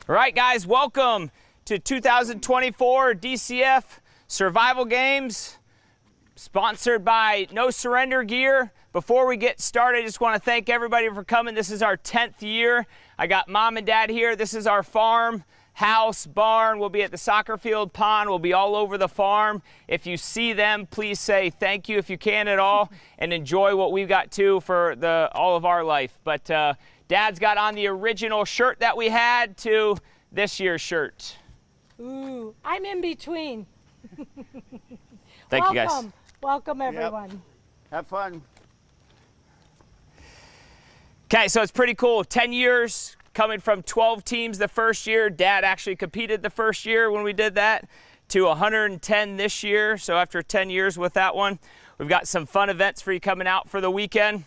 All right, guys, welcome to 2024 DCF Survival Games, sponsored by No Surrender Gear. Before we get started, I just want to thank everybody for coming. This is our 10th year. I got Mom and Dad here. This is our farm, house, barn. We'll be at the soccer field, pond. We'll be all over the farm. If you see them, please say thank you if you can at all, and enjoy what we've got too for all of our life. But Dad's got on the original shirt that we had to this year's shirt. Ooh, I'm in between. Thank you, guys. Welcome, everyone. Yep. Have fun. Okay, so it's pretty cool. 10 years, coming from 12 teams the first year. Dad actually competed the first year when we did that, to 110 this year. So after 10 years with that one, we've got some fun events for you coming out for the weekend.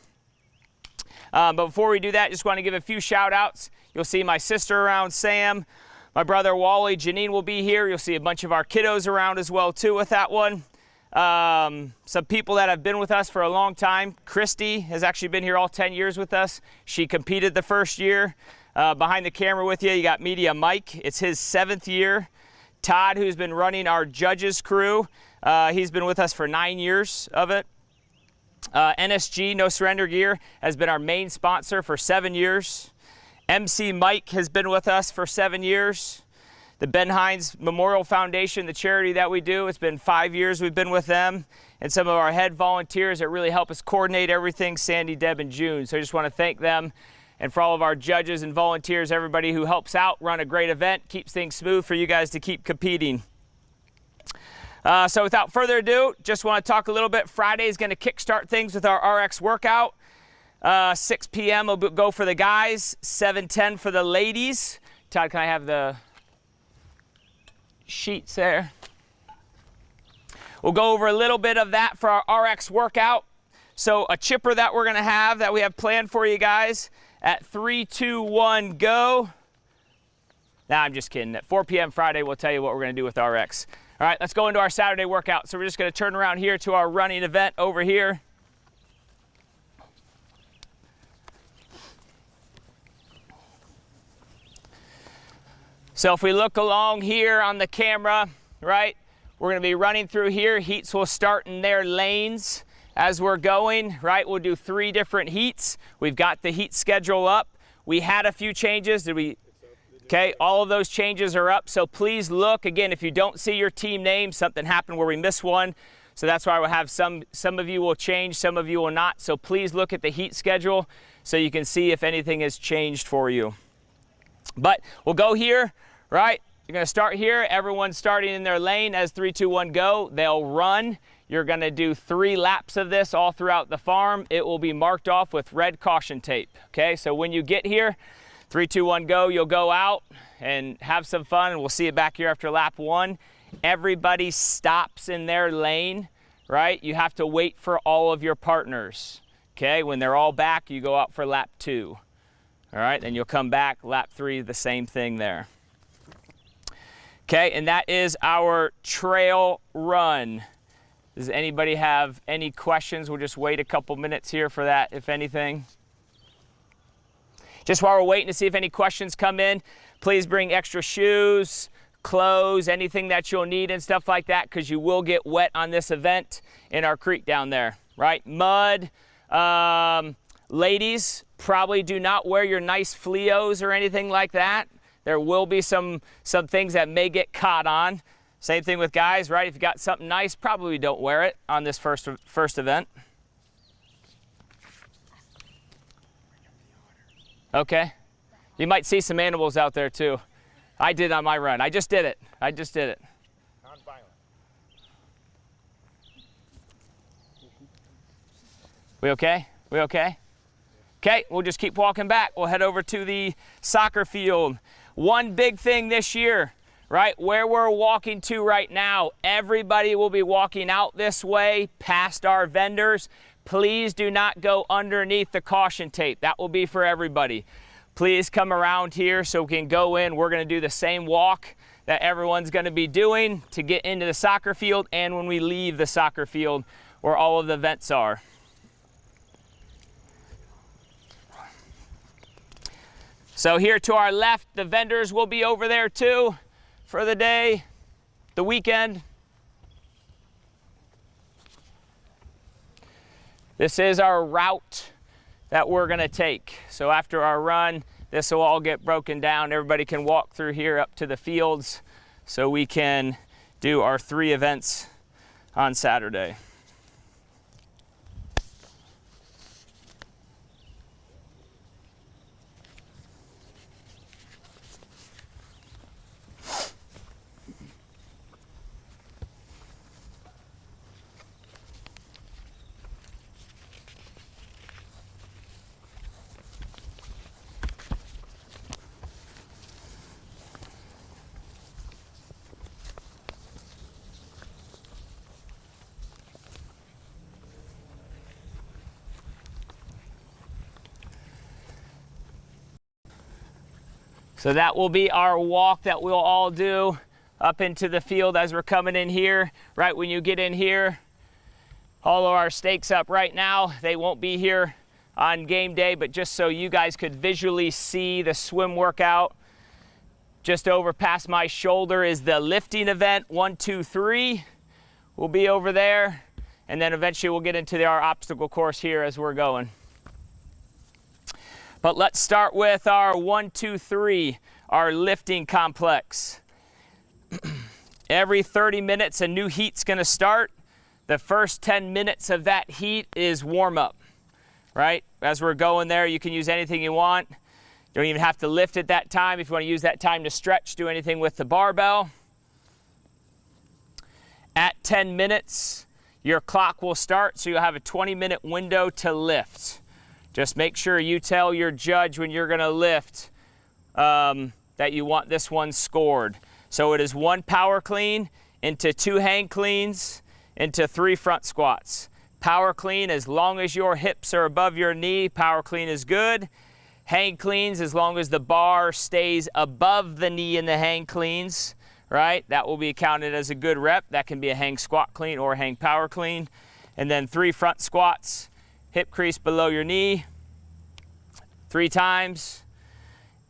But before we do that, just want to give a few shout outs. You'll see my sister around, Sam. My brother Wally, Janine will be here. You'll see a bunch of our kiddos around as well too with that one. Some people that have been with us for a long time. Christy has actually been here all 10 years with us. She competed the first year. Behind the camera with you, you got Media Mike. It's his 7th year. Todd, who's been running our judges crew, he's been with us for 9 years of it. NSG, No Surrender Gear, has been our main sponsor for 7 years. MC Mike has been with us for 7 years. The Ben Hines Memorial Foundation, the charity that we do, it's been 5 years we've been with them. And some of our head volunteers that really help us coordinate everything, Sandy, Deb, and June. So I just want to thank them. And for all of our judges and volunteers, everybody who helps out run a great event, keeps things smooth for you guys to keep competing. So without further ado, just want to talk a little bit. Friday is going to kickstart things with our RX workout. 6 p.m. will go for the guys, 7:10 for the ladies. Todd, can I have the sheets there? We'll go over a little bit of that for our RX workout. So a chipper that we're going to have that we have planned for you guys at 3, 2, 1, go. Nah, I'm just kidding. At 4 p.m. Friday, we'll tell you what we're going to do with RX. All right, let's go into our Saturday workout. So we're just going to turn around here to our running event over here. So if we look along here on the camera, right, we're going to be running through here. Heats will start in their lanes as we're going, right? We'll do 3 different heats. We've got the heat schedule up. We had a few changes. Did we? Okay, all of those changes are up. So please look. Again, if you don't see your team name, something happened where we missed one. So that's why we'll have some of you will change, some of you will not. So please look at the heat schedule so you can see if anything has changed for you. But we'll go here, right? You're going to start here. Everyone's starting in their lane as 3, 2, 1, go. They'll run. You're going to do 3 laps of this all throughout the farm. It will be marked off with red caution tape. Okay, so when you get here, 3, 2, 1, go, you'll go out and have some fun, and we'll see you back here after lap 1. Everybody stops in their lane, right? You have to wait for all of your partners. Okay, when they're all back, you go out for lap 2. All right, then you'll come back, lap 3, the same thing there. Okay, and that is our trail run. Does anybody have any questions? We'll just wait a couple minutes here for that, if anything. Just while we're waiting to see if any questions come in, please bring extra shoes, clothes, anything that you'll need and stuff like that, because you will get wet on this event in our creek down there, right? Mud. Ladies, probably do not wear your nice fleos or anything like that. There will be some things that may get caught on. Same thing with guys, right? If you got something nice, probably don't wear it on this first event. Okay. You might see some animals out there too. I did on my run. I just did it. Non-violent. We okay? We okay? Okay, we'll just keep walking back. We'll head over to the soccer field. One big thing this year, right? Where we're walking to right now, everybody will be walking out this way past our vendors. Please do not go underneath the caution tape. That will be for everybody. Please come around here so we can go in. We're going to do the same walk that everyone's going to be doing to get into the soccer field and when we leave the soccer field where all of the vents are. So here to our left, the vendors will be over there too for the day, the weekend. This is our route that we're gonna take. So after our run, this will all get broken down. Everybody can walk through here up to the fields so we can do our 3 events on Saturday. So that will be our walk that we'll all do up into the field as we're coming in here. Right when you get in here, all of our stakes up right now. They won't be here on game day, but just so you guys could visually see the swim workout. Just over past my shoulder is the lifting event, 1, 2, 3. We'll be over there. And then eventually we'll get into our obstacle course here as we're going. But let's start with our 1, 2, 3, our lifting complex. Every 30 minutes, a new heat's gonna start. The first 10 minutes of that heat is warm up, right? As we're going there, you can use anything you want. You don't even have to lift at that time. If you wanna use that time to stretch, do anything with the barbell. At 10 minutes, your clock will start, so you'll have a 20-minute window to lift. Just make sure you tell your judge when you're gonna lift that you want this one scored. So it is 1 power clean into 2 hang cleans into 3 front squats. Power clean, as long as your hips are above your knee, power clean is good. Hang cleans, as long as the bar stays above the knee in the hang cleans, right? That will be counted as a good rep. That can be a hang squat clean or hang power clean. And then 3 front squats. Hip crease below your knee, 3 times.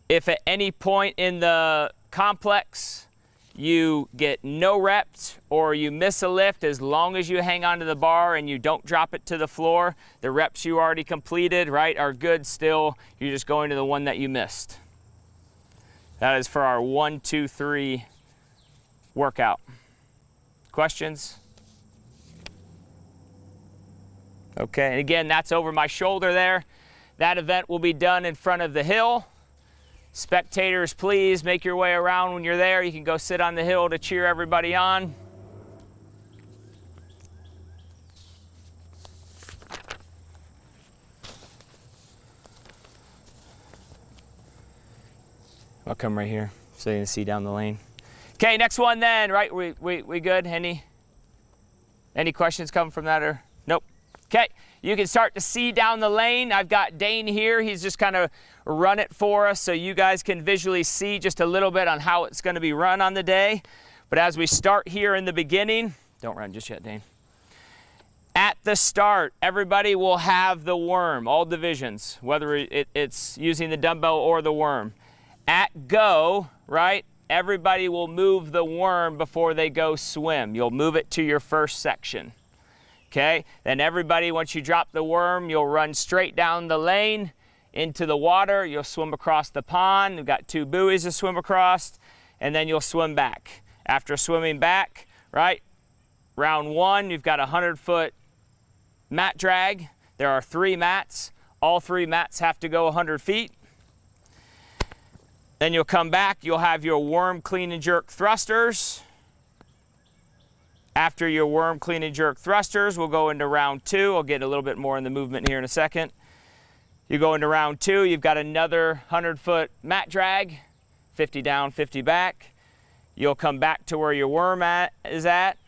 If at any point in the complex you get no reps or you miss a lift, as long as you hang onto the bar and you don't drop it to the floor, the reps you already completed, right, are good still. You're just going to the one that you missed. That is for our 1, 2, 3 workout. Questions? Okay, and again, that's over my shoulder there. That event will be done in front of the hill. Spectators, please make your way around when you're there. You can go sit on the hill to cheer everybody on. I'll come right here so you can see down the lane. Okay, next one then, right? We good? Any questions coming from that or? Nope. Okay, you can start to see down the lane. I've got Dane here. He's just kind of run it for us so you guys can visually see just a little bit on how it's going to be run on the day. But as we start here in the beginning, don't run just yet, Dane. At the start, everybody will have the worm, all divisions, whether it's using the dumbbell or the worm. At go, right, everybody will move the worm before they go swim. You'll move it to your first section. Okay, then everybody, once you drop the worm, you'll run straight down the lane into the water. You'll swim across the pond. We've got 2 buoys to swim across, and then you'll swim back. After swimming back, right, round 1, you've got a 100-foot mat drag. There are 3 mats. All 3 mats have to go 100 feet. Then you'll come back. You'll have your worm, clean, and jerk thrusters. After your worm, clean, and jerk thrusters, we'll go into round 2. I'll get a little bit more in the movement here in a second. You go into round 2, you've got another 100-foot mat drag, 50 down, 50 back. You'll come back to where your worm is at.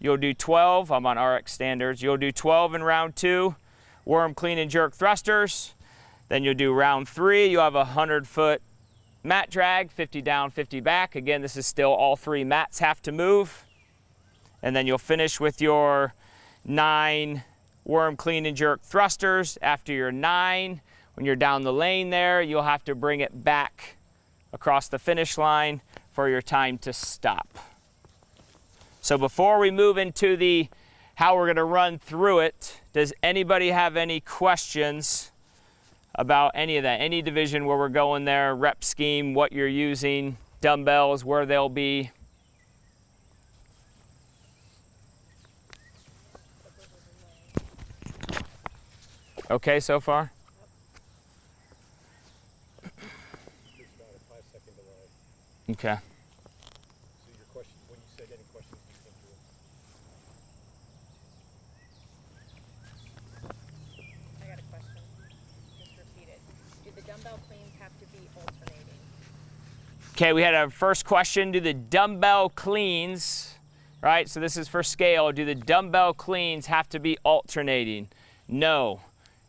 You'll do 12, I'm on RX standards. You'll do 12 in round 2, worm, clean, and jerk thrusters. Then you'll do round 3, you'll have a 100-foot mat drag, 50 down, 50 back. Again, this is still all 3 mats have to move. And then you'll finish with your 9 worm, clean, and jerk thrusters. After your 9, When you're down the lane there, you'll have to bring it back across the finish line for your time to stop. So before we move into the how we're going to run through it, does anybody have any questions about any of that? Any division where we're going there, rep scheme, what you're using, dumbbells, where they'll be? Okay so far? Okay. So your question, when you said any questions, you came through. I got a question. Just repeat it. Do the dumbbell cleans have to be alternating? Okay, we had our first question. Do the dumbbell cleans, right? So this is for scale. Do the dumbbell cleans have to be alternating? No.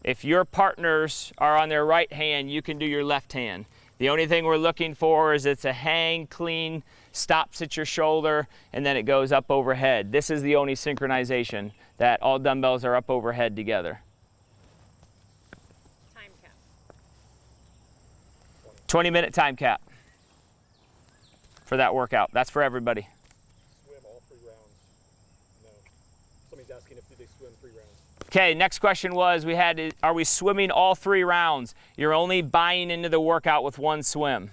If your partners are on their right hand, you can do your left hand. The only thing we're looking for is it's a hang clean, stops at your shoulder, and then it goes up overhead. This is the only synchronization, that all dumbbells are up overhead together. Time cap. 20-minute time cap for that workout. That's for everybody. Swim all 3 rounds? No. Somebody's asking if did they swim 3 rounds? Okay, next question was, are we swimming all 3 rounds? You're only buying into the workout with 1 swim.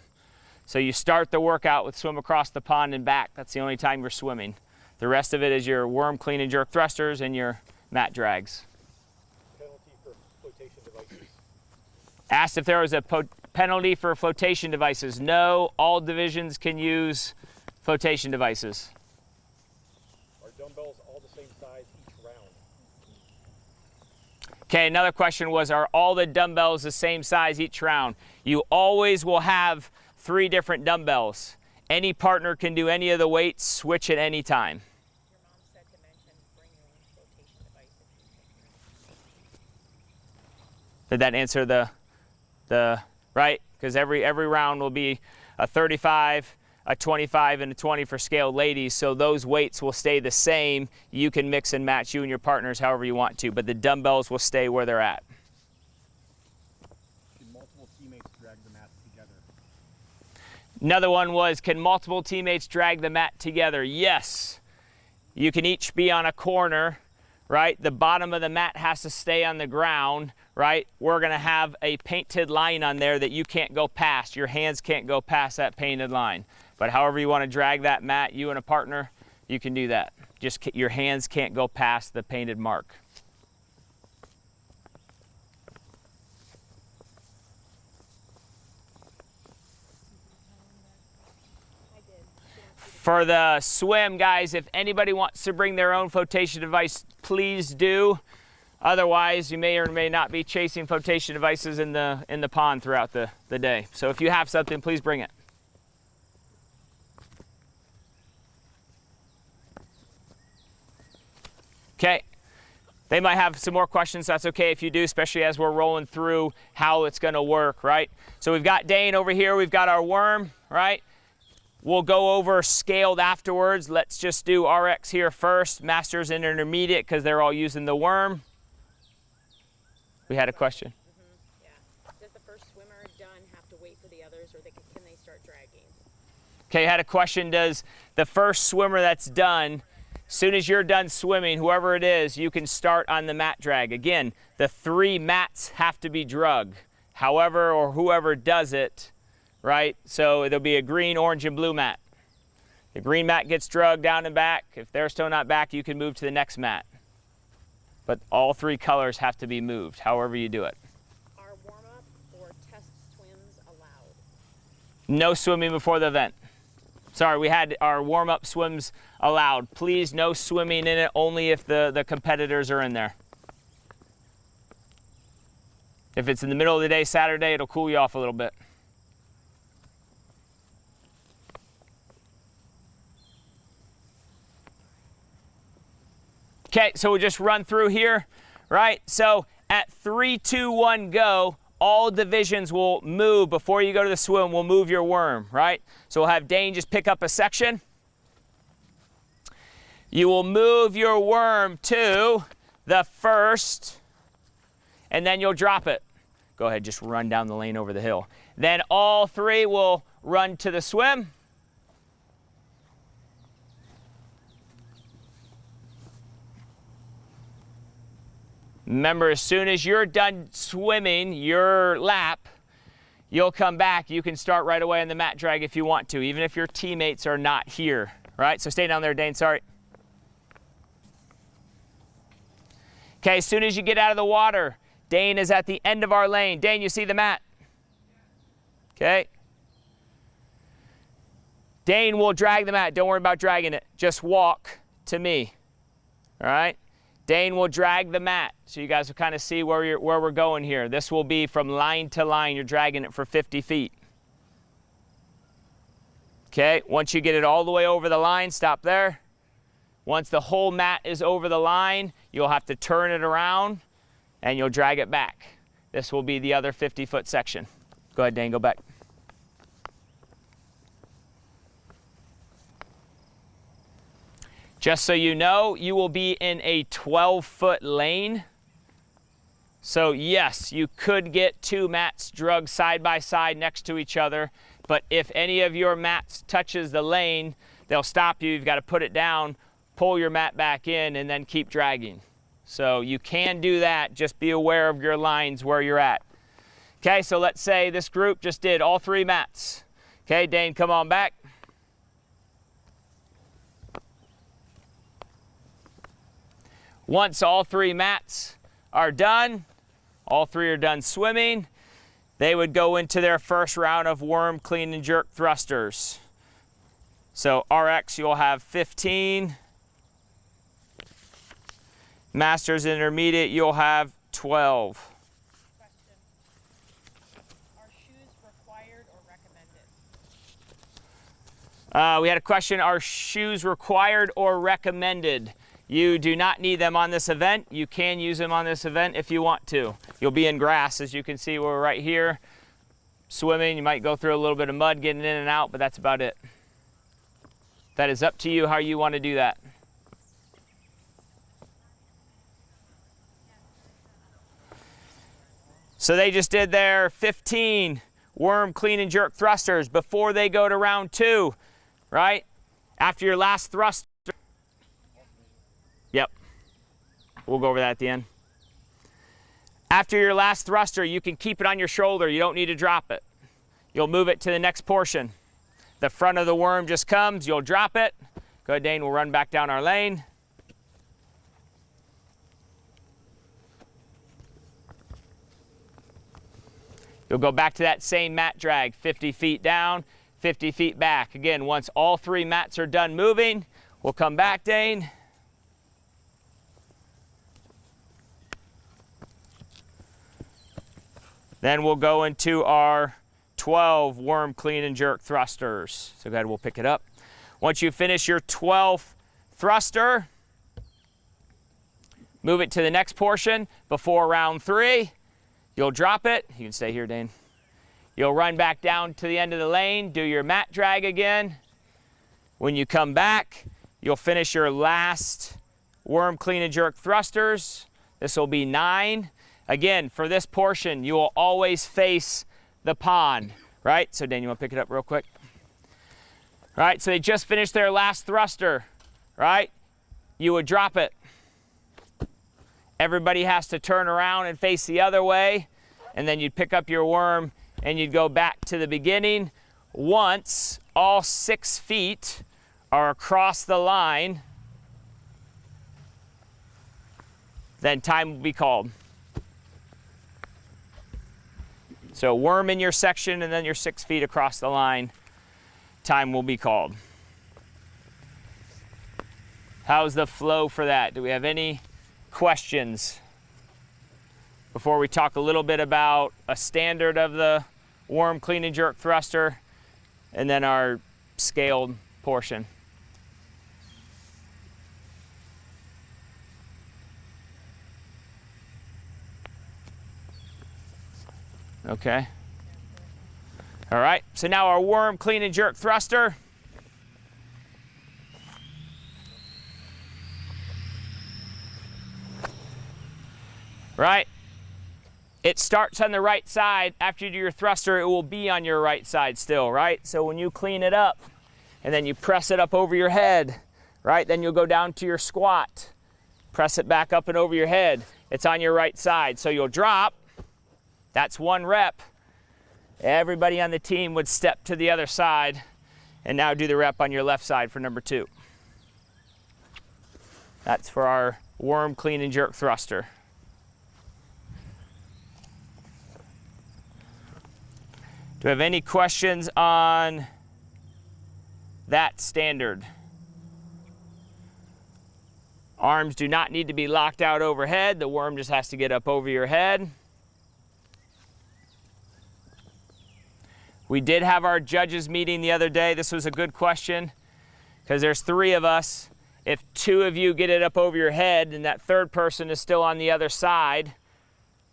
So you start the workout with swim across the pond and back. That's the only time you're swimming. The rest of it is your worm, clean, and jerk thrusters and your mat drags. Penalty for flotation devices? Asked if there was a penalty for flotation devices. No, all divisions can use flotation devices. Are dumbbells all the same size each round? Okay, another question was, are all the dumbbells the same size each round? You always will have 3 different dumbbells. Any partner can do any of the weights, switch at any time. Your mom said to mention bring your own flotation device if you take yours. Did that answer the right? Because every round will be a 35, a 25, and a 20 for scaled ladies, so those weights will stay the same. You can mix and match you and your partners however you want to, but the dumbbells will stay where they're at. Can multiple teammates drag the mat together? Another one was, can multiple teammates drag the mat together? Yes. You can each be on a corner, right? The bottom of the mat has to stay on the ground, right? We're gonna have a painted line on there that you can't go past. Your hands can't go past that painted line. But however you wanna drag that mat, you and a partner, you can do that. Just your hands can't go past the painted mark. For the swim, guys, if anybody wants to bring their own flotation device, please do. Otherwise, you may or may not be chasing flotation devices in the pond throughout the day. So if you have something, please bring it. Okay. They might have some more questions. That's okay if you do, especially as we're rolling through how it's going to work, right? So we've got Dane over here. We've got our worm, right? We'll go over scaled afterwards. Let's just do RX here first, masters and intermediate, because they're all using the worm. We had a question. Yeah. Does the first swimmer done have to wait for the others, or can they start dragging? Okay, I had a question. Does the first swimmer that's done, as soon as you're done swimming, whoever it is, you can start on the mat drag. Again, the 3 mats have to be drug. However or whoever does it, right? So there'll be a green, orange, and blue mat. The green mat gets drugged down and back. If they're still not back, you can move to the next mat. But all 3 colors have to be moved, however you do it. Are warm-up or test swims allowed? No swimming before the event. Sorry, we had our warm-up swims allowed. Please, no swimming in it, only if the competitors are in there. If it's in the middle of the day, Saturday, it'll cool you off a little bit. Okay, so we'll just run through here, right? So at 3, 2, 1, go, all divisions will move. Before you go to the swim, we'll move your worm, right? So we'll have Dane just pick up a section. You will move your worm to the first, and then you'll drop it. go ahead, just run down the lane over the hill. Then all three will run to the swim. Remember, as soon as you're done swimming your lap, you'll come back. You can start right away on the mat drag if you want to, even if your teammates are not here, right? So stay down there, Dane, sorry. Okay, as soon as you get out of the water, Dane is at the end of our lane. Dane, you see the mat? Okay. Dane will drag the mat. Don't worry about dragging it. Just walk to me, all right? Dane will drag the mat, so you guys will kind of see where we're going here. This will be from line to line. You're dragging it for 50 feet. Okay, once you get it all the way over the line, stop there. Once the whole mat is over the line, you'll have to turn it around and you'll drag it back. This will be the other 50-foot section. Go ahead, Dane, go back. Just so you know, you will be in a 12-foot lane. So yes, you could get two mats dragged side by side next to each other, but if any of your mats touches the lane, they'll stop you. You've got to put it down, pull your mat back in, and then keep dragging. So you can do that, just be aware of your lines where you're at. Okay, so let's say this group just did all three mats. Okay, Dane, come on back. Once all three mats are done, all three are done swimming, they would go into their first round of worm, clean, and jerk thrusters. So RX, you'll have 15. Masters Intermediate, you'll have 12. Question. Are shoes required or recommended? We had a question, are shoes required or recommended? You do not need them on this event. You can use them on this event if you want to. You'll be in grass, as you can see. We're right here swimming. You might go through a little bit of mud getting in and out, but that's about it. That is up to you how you want to do that. So they just did their 15 worm, clean, and jerk thrusters before they go to round 2, right? After your last thruster. Yep. We'll go over that at the end. After your last thruster, you can keep it on your shoulder. You don't need to drop it. You'll move it to the next portion. The front of the worm just comes. You'll drop it. Go ahead, Dane. We'll run back down our lane. You'll go back to that same mat drag, 50 feet down, 50 feet back. Again, once all three mats are done moving, we'll come back, Dane. Then we'll go into our 12 worm, clean, and jerk thrusters. So go ahead, we'll pick it up. Once you finish your 12th thruster, move it to the next portion before round 3. You'll drop it. You can stay here, Dane. You'll run back down to the end of the lane, do your mat drag again. When you come back, you'll finish your last worm, clean, and jerk thrusters. This will be 9. Again, for this portion, you will always face the pond, right? So, Dan, you want to pick it up real quick? All right, so they just finished their last thruster, right? You would drop it. Everybody has to turn around and face the other way, and then you'd pick up your worm and you'd go back to the beginning. Once all 6 feet are across the line, then time will be called. So worm in your section and then you're 6 feet across the line, time will be called. How's the flow for that? Do we have any questions before we talk a little bit about a standard of the worm, clean, and jerk thruster and then our scaled portion? Okay. All right, so now our worm, clean, and jerk thruster. Right? it starts on the right side. After you do your thruster, it will be on your right side still, right? So when you clean it up and then you press it up over your head, right? Then you'll go down to your squat, press it back up and over your head. It's on your right side. So you'll drop, that's 1 rep. Everybody on the team would step to the other side and now do the rep on your left side for number 2. That's for our worm clean and jerk thruster. Do we have any questions on that standard? Arms do not need to be locked out overhead. The worm just has to get up over your head. We did have our judges meeting the other day. This was a good question because there's 3 of us. If 2 of you get it up over your head and that 3rd person is still on the other side,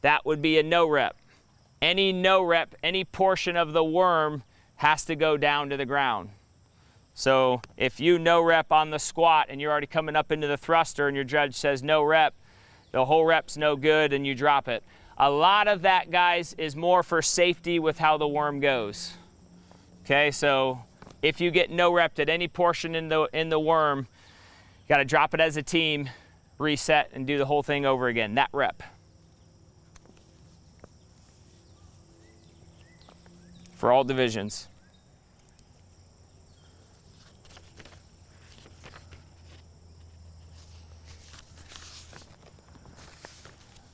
that would be a no rep. Any no rep, any portion of the worm has to go down to the ground. So if you no rep on the squat and you're already coming up into the thruster and your judge says no rep, the whole rep's no good and you drop it. A lot of that, guys, is more for safety with how the worm goes. Okay, so if you get no rep at any portion in the worm, you got to drop it as a team, reset, and do the whole thing over again, that rep. For all divisions.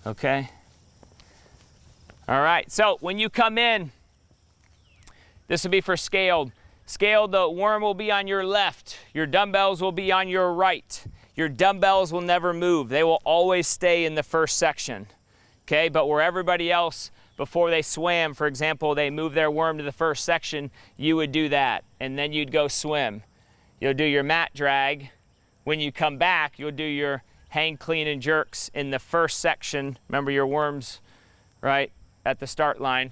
Okay. All right, so when you come in, this will be for scaled. Scaled, the worm will be on your left. Your dumbbells will be on your right. Your dumbbells will never move. They will always stay in the first section. Okay, but where everybody else, before they swam, for example, they move their worm to the first section, you would do that, and then you'd go swim. You'll do your mat drag. When you come back, you'll do your hang clean and jerks in the first section. Remember your worms, right, at the start line.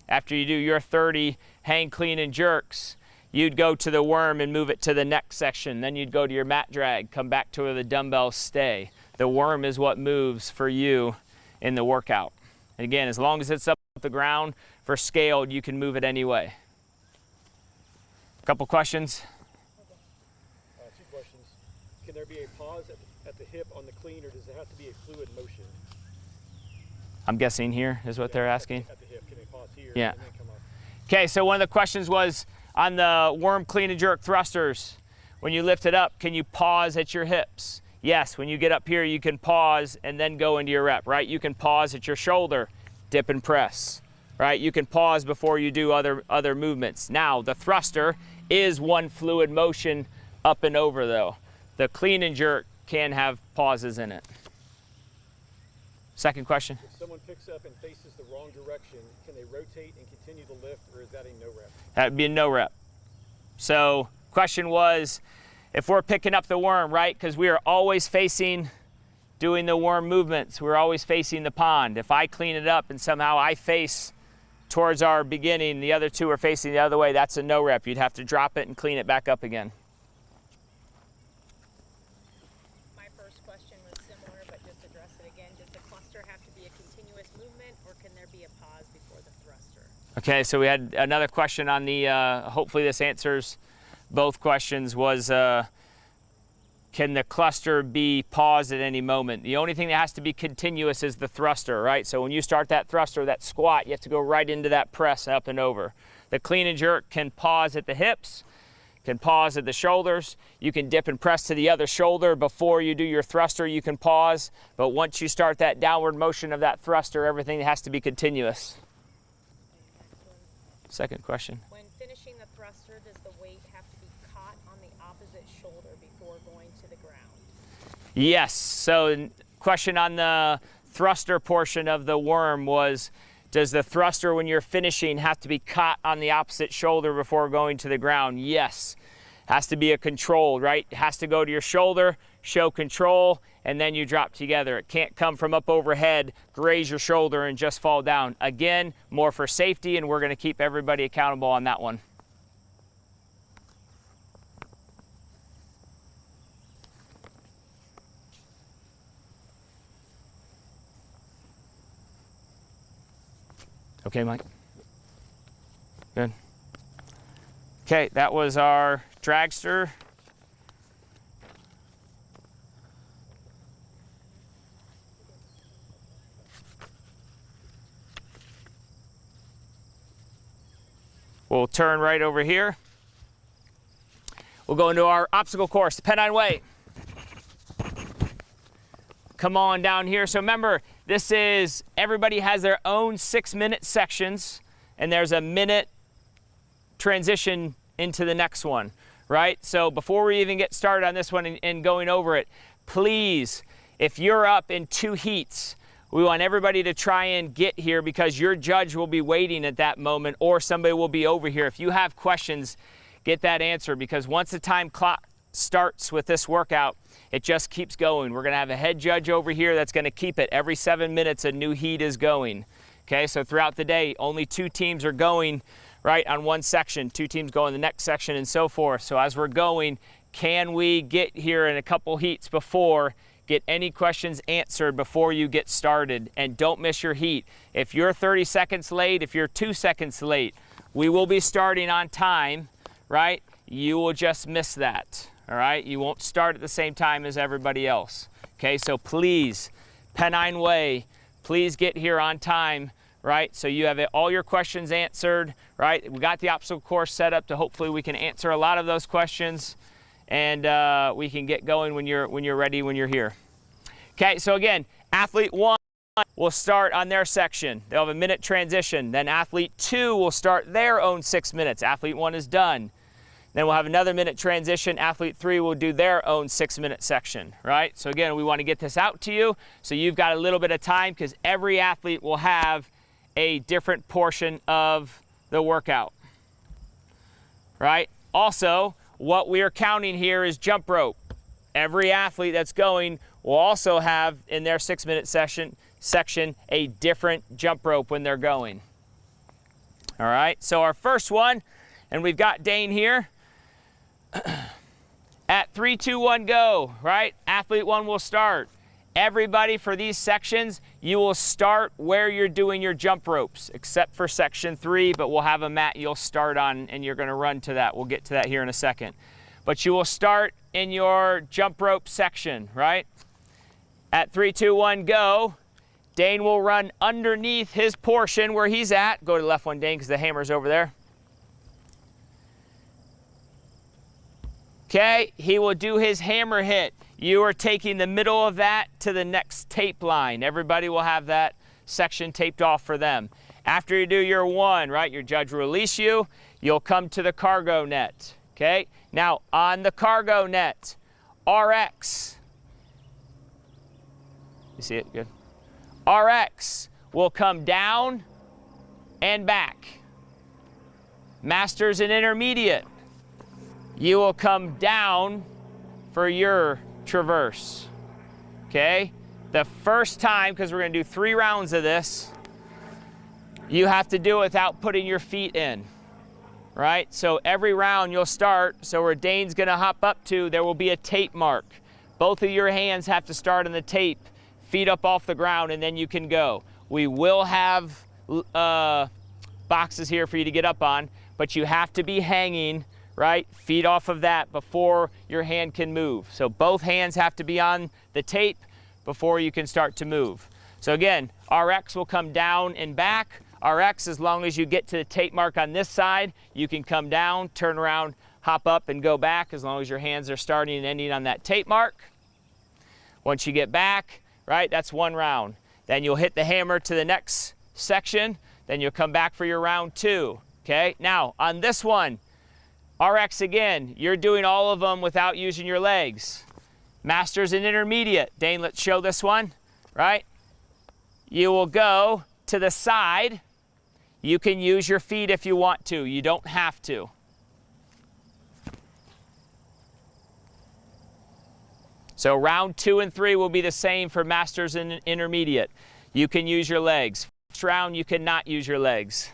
After you do your 30 hang clean and jerks, you'd go to the worm and move it to the next section. Then you'd go to your mat drag, come back to where the dumbbells stay. The worm is what moves for you in the workout. And again, as long as it's up the ground for scaled, you can move it anyway. A couple questions? 2 questions. Can there be a pause at the hip on the clean, or does it have to be a fluid motion? I'm guessing here is what they're asking. At the hip, can they pause here Yeah. and then come up? Okay, so one of the questions was on the worm clean and jerk thrusters. When you lift it up, can you pause at your hips? Yes, when you get up here, you can pause and then go into your rep, right? You can pause at your shoulder, dip and press, right? You can pause before you do other movements. Now, the thruster is one fluid motion up and over though. The clean and jerk can have pauses in it. Second question. If someone picks up and faces the wrong direction, can they rotate and continue to lift, or is that a no rep? That would be a no rep. So question was, if we're picking up the worm, right, because we are always facing, doing the worm movements, we're always facing the pond. If I clean it up and somehow I face towards our beginning, the other 2 are facing the other way, that's a no rep. You'd have to drop it and clean it back up again. My first question was similar, but just address it again. Does the cluster have to be a continuous movement, or can there be a pause before the thruster? Okay, so we had another question on the, hopefully this answers both questions, was can the cluster be paused at any moment? The only thing that has to be continuous is the thruster, right? So when you start that thruster, that squat, you have to go right into that press up and over. The clean and jerk can pause at the hips, can pause at the shoulders. You can dip and press to the other shoulder before you do your thruster, you can pause. But once you start that downward motion of that thruster, everything has to be continuous. Second question. When finishing the thruster, does the weight have to be caught on the opposite shoulder before going to the ground? Yes, so question on the thruster portion of the worm was, does the thruster when you're finishing have to be caught on the opposite shoulder before going to the ground? Yes, has to be a controlled, right? It has to go to your shoulder, show control, and then you drop together. It can't come from up overhead, graze your shoulder, and just fall down. Again, more for safety, and we're gonna keep everybody accountable on that one. Okay, Mike? Good. Okay, that was our dragster. We'll turn right over here. We'll go into our obstacle course, the Pennine Way. Come on down here. So remember, this is, everybody has their own 6-minute sections, and there's a minute transition into the next one, right? So before we even get started on this one and going over it, please, if you're up in 2 heats, we want everybody to try and get here because your judge will be waiting at that moment, or somebody will be over here. If you have questions, get that answer, because once the time clock starts with this workout, it just keeps going. We're going to have a head judge over here that's going to keep it. Every 7 minutes, a new heat is going. Okay, so throughout the day, only 2 teams are going, right, on one section. 2 teams go in the next section and so forth. So as we're going, can we get here in a couple heats before, get any questions answered before you get started, and don't miss your heat. If you're 30 seconds late, if you're 2 seconds late, we will be starting on time, right? You will just miss that, all right? You won't start at the same time as everybody else, okay? So please, Pennine Way, please get here on time, right? So you have all your questions answered, right? We got the obstacle course set up to hopefully we can answer a lot of those questions, and we can get going when you're ready, when you're here. Okay, so again, athlete 1 will start on their section. They'll have a minute transition. Then athlete 2 will start their own 6 minutes. Athlete 1 is done. Then we'll have another minute transition. Athlete 3 will do their own 6-minute section, right? So again, we want to get this out to you so you've got a little bit of time, because every athlete will have a different portion of the workout, right? Also, what we are counting here is jump rope. Every athlete that's going will also have in their 6-minute section a different jump rope when they're going. All right, so our first one, and we've got Dane here. At 3, 2, 1, go, right? Athlete 1 will start. Everybody for these sections, you will start where you're doing your jump ropes, except for section 3, but we'll have a mat you'll start on and you're gonna run to that. We'll get to that here in a second. But you will start in your jump rope section, right? At 3, 2, 1, go. Dane will run underneath his portion where he's at. Go to the left one, Dane, because the hammer's over there. Okay, he will do his hammer hit. You are taking the middle of that to the next tape line. Everybody will have that section taped off for them. After you do your 1, right, your judge will release you. You'll come to the cargo net, okay? Now, on the cargo net, RX. You see it? Good. RX will come down and back. Masters and intermediate, you will come down for your traverse, okay? The first time, because we're going to do 3 rounds of this, you have to do it without putting your feet in, right? So every round you'll start, so where Dane's going to hop up to, there will be a tape mark. Both of your hands have to start on the tape, feet up off the ground, and then you can go. We will have boxes here for you to get up on, but you have to be hanging, right? Feet off of that before your hand can move. So both hands have to be on the tape before you can start to move. So again, RX will come down and back. RX, as long as you get to the tape mark on this side, you can come down, turn around, hop up and go back as long as your hands are starting and ending on that tape mark. Once you get back, right, that's 1 round. Then you'll hit the hammer to the next section, then you'll come back for your round 2, okay? Now, on this one, RX again, you're doing all of them without using your legs. Masters and intermediate. Dane, let's show this one, right? You will go to the side. You can use your feet if you want to. You don't have to. So round 2 and 3 will be the same for masters and intermediate. You can use your legs. First round, you cannot use your legs.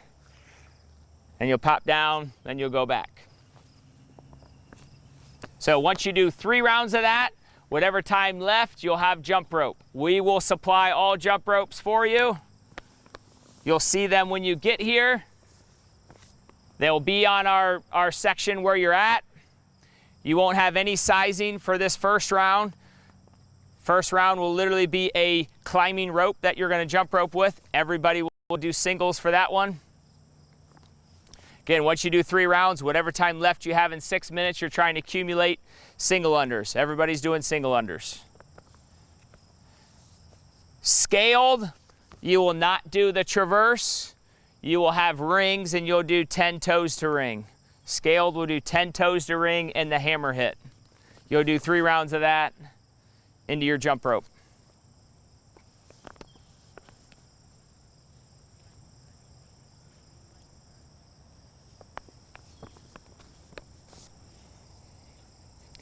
And you'll pop down, then you'll go back. So once you do 3 rounds of that, whatever time left, you'll have jump rope. We will supply all jump ropes for you. You'll see them when you get here. They'll be on our section where you're at. You won't have any sizing for this first round. First round will literally be a climbing rope that you're going to jump rope with. Everybody will do singles for that one. Again, once you do 3 rounds, whatever time left you have in 6 minutes, you're trying to accumulate single unders. Everybody's doing single unders. Scaled, you will not do the traverse. You will have rings and you'll do 10 toes to ring. Scaled will do 10 toes to ring and the hammer hit. You'll do 3 rounds of that into your jump rope.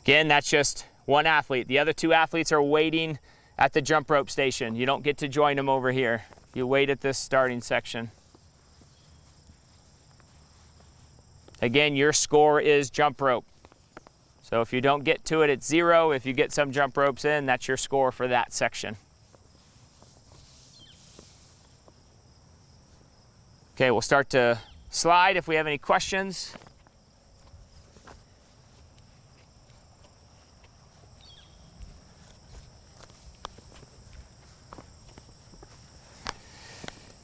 Again, that's just one athlete. The other 2 athletes are waiting at the jump rope station. You don't get to join them over here. You wait at this starting section. Again, your score is jump rope. So if you don't get to it, it's 0. If you get some jump ropes in, that's your score for that section. Okay, we'll start to slide if we have any questions.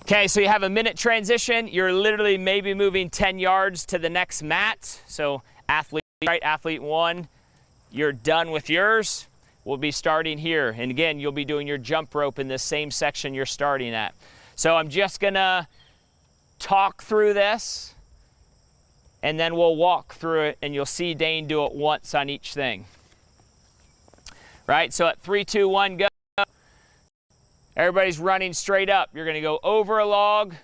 Okay, so you have a minute transition. You're literally maybe moving 10 yards to the next mat. So athlete right, athlete 1, you're done with yours. We'll be starting here. And again, you'll be doing your jump rope in this same section you're starting at. So I'm just gonna talk through this and then we'll walk through it and you'll see Dane do it once on each thing. Right, so at 3, 2, 1, go. Everybody's running straight up. You're going to go over a log,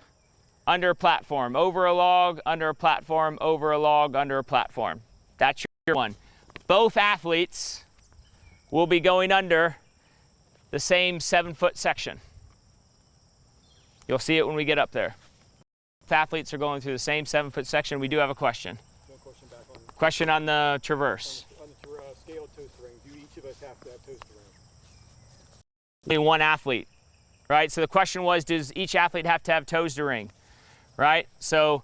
under a platform, over a log, under a platform, over a log, under a platform. That's your one. Both athletes will be going under the same 7-foot section. You'll see it when we get up there. Both athletes are going through the same 7-foot section. We do have a question. No question back on. Question on the traverse. On the scaled toes to ring, do each of us have to have toes to ring? Only one athlete. Right, so the question was, does each athlete have to have toes to ring? Right, so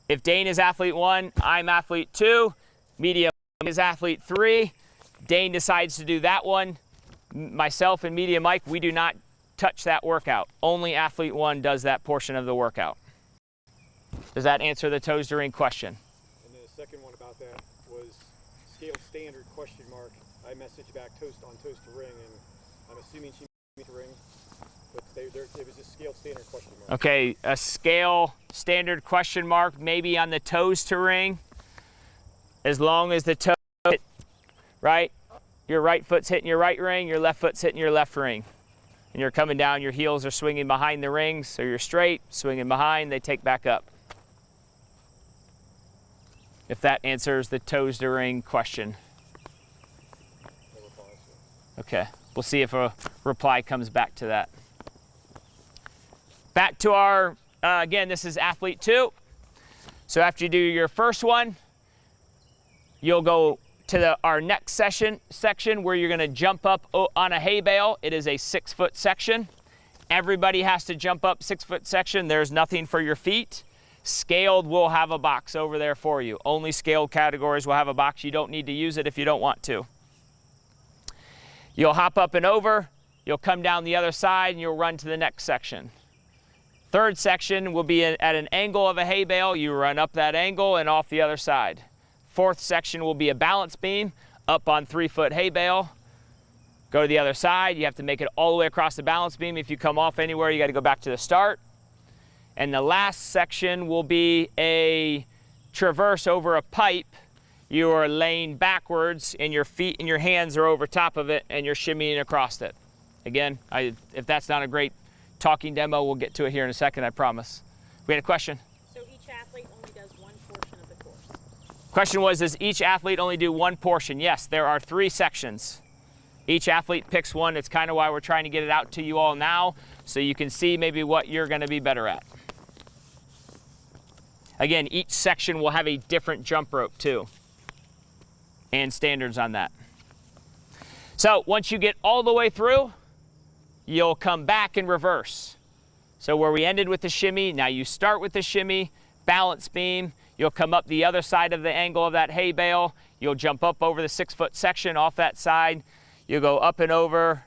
if Dane is athlete 1, I'm athlete 2, media is athlete 3, Dane decides to do that one, myself and media Mike, we do not touch that workout. Only athlete 1 does that portion of the workout. Does that answer the toes to ring question? And then the second one about that was scale standard question mark. I messaged back toes to ring, and I'm assuming she meant to ring. But it was a scale standard question mark. Okay, a scale standard question mark, maybe on the toes to ring. As long as the toe hit, right? Your right foot's hitting your right ring, your left foot's hitting your left ring. And you're coming down, your heels are swinging behind the rings, so you're straight, swinging behind, they take back up. If that answers the toes to ring question. Okay, we'll see if a reply comes back to that. Back to our, again, this is athlete 2. So after you do your first one, you'll go to our next section where you're gonna jump up on a hay bale. It is a 6-foot section. Everybody has to jump up 6-foot section. There's nothing for your feet. Scaled will have a box over there for you. Only scaled categories will have a box. You don't need to use it if you don't want to. You'll hop up and over. You'll come down the other side and you'll run to the next section. Third section will be at an angle of a hay bale. You run up that angle and off the other side. Fourth section will be a balance beam up on 3-foot hay bale. Go to the other side. You have to make it all the way across the balance beam. If you come off anywhere, you got to go back to the start. And the last section will be a traverse over a pipe. You are laying backwards and your feet and your hands are over top of it and you're shimmying across it. Again, if that's not a great talking demo, we'll get to it here in a second, I promise. We had a question? So each athlete only does one portion of the course? Question was, does each athlete only do one portion? Yes, there are 3 sections. Each athlete picks one. It's kind of why we're trying to get it out to you all now so you can see maybe what you're going to be better at. Again, each section will have a different jump rope too, and standards on that. So once you get all the way through, you'll come back in reverse. So where we ended with the shimmy, now you start with the shimmy, balance beam, you'll come up the other side of the angle of that hay bale, you'll jump up over the 6-foot section off that side, you'll go up and over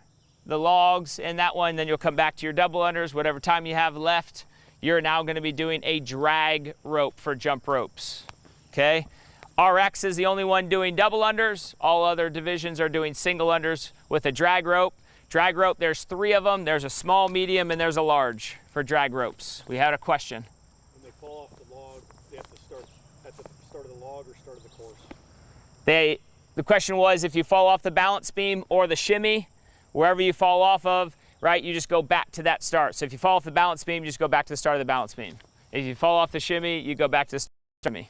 the logs in that one, then you'll come back to your double unders, whatever time you have left. You're now going to be doing a drag rope for jump ropes, okay? RX is the only one doing double unders. All other divisions are doing single unders with a drag rope. Drag rope, there's 3 of them. There's a small, medium, and there's a large for drag ropes. We had a question. When they fall off the log, they have to start at the start of the log or start of the course? The question was if you fall off the balance beam or the shimmy, wherever you fall off of, right, you just go back to that start. So if you fall off the balance beam, you just go back to the start of the balance beam. If you fall off the shimmy, you go back to the shimmy.